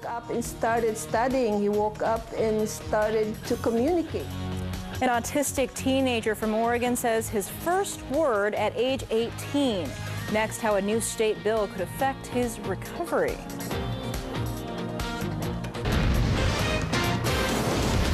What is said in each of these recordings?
woke up and started studying. He woke up and started to communicate. An autistic teenager from Oregon says his first word at age 18. Next, how a new state bill could affect his recovery.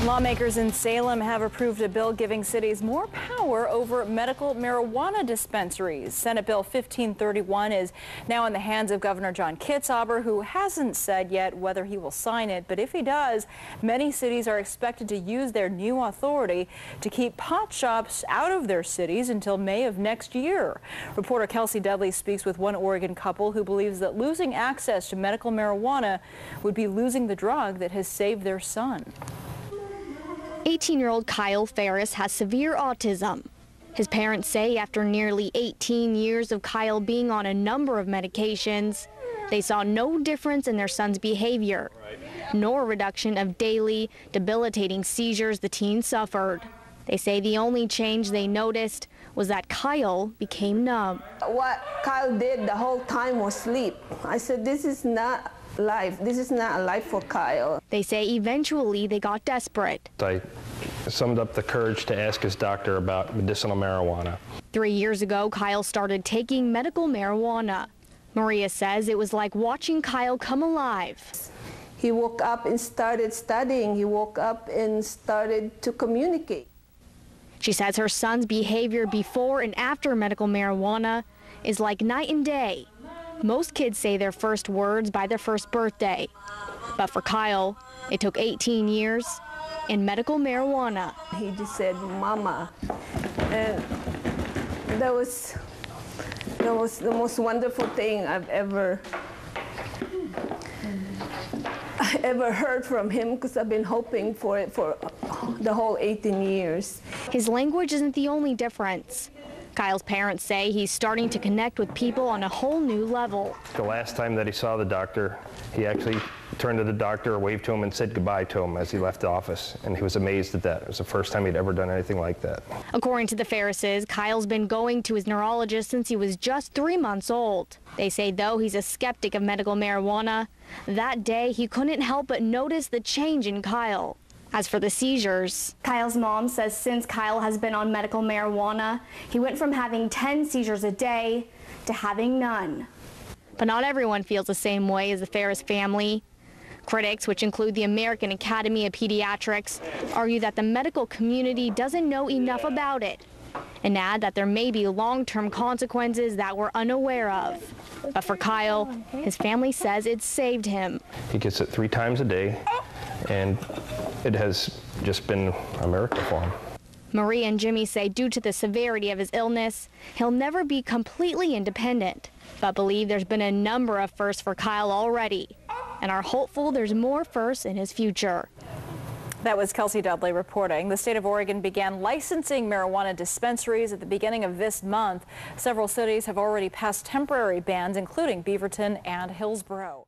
Lawmakers in Salem have approved a bill giving cities more power over medical marijuana dispensaries. Senate Bill 1531 is now in the hands of Governor John Kitzhaber, who hasn't said yet whether he will sign it. But if he does, many cities are expected to use their new authority to keep pot shops out of their cities until May of next year. Reporter Kelsey Dudley speaks with one Oregon couple who believes that losing access to medical marijuana would be losing the drug that has saved their son. 18-year-old Kyle Ferris has severe autism. His parents say after nearly 18 years of Kyle being on a number of medications, they saw no difference in their son's behavior, nor reduction of daily, debilitating seizures the teen suffered. They say the only change they noticed was that Kyle became numb. What Kyle did the whole time was sleep. I said, this is not life. This is not a life for Kyle. They say eventually they got desperate. I summed up the courage to ask his doctor about medicinal marijuana. 3 years ago, Kyle started taking medical marijuana. Maria says it was like watching Kyle come alive. He woke up and started studying. He woke up and started to communicate. She says her son's behavior before and after medical marijuana is like night and day. Most kids say their first words by their first birthday. But for Kyle, it took 18 years and medical marijuana. He just said, Mama. And that was the most wonderful thing I've ever heard from him, because I've been hoping for it for the whole 18 years. His language isn't the only difference. Kyle's parents say he's starting to connect with people on a whole new level. The last time that he saw the doctor, he actually turned to the doctor, waved to him, and said goodbye to him as he left the office. And he was amazed at that. It was the first time he'd ever done anything like that. According to the Ferrises, Kyle's been going to his neurologist since he was just 3 months old. They say, though he's a skeptic of medical marijuana, that day he couldn't help but notice the change in Kyle. As for the seizures, Kyle's mom says since Kyle has been on medical marijuana, he went from having 10 seizures a day to having none. But not everyone feels the same way as the Ferris family. Critics, which include the American Academy of Pediatrics, argue that the medical community doesn't know enough about it and add that there may be long-term consequences that we're unaware of. But for Kyle, his family says it saved him. He gets it 3 times a day, and it has just been a miracle for him. Maria and Jimmy say due to the severity of his illness, he'll never be completely independent, but believe there's been a number of firsts for Kyle already, and are hopeful there's more firsts in his future. That was Kelsey Dudley reporting. The state of Oregon began licensing marijuana dispensaries at the beginning of this month. Several cities have already passed temporary bans, including Beaverton and Hillsborough.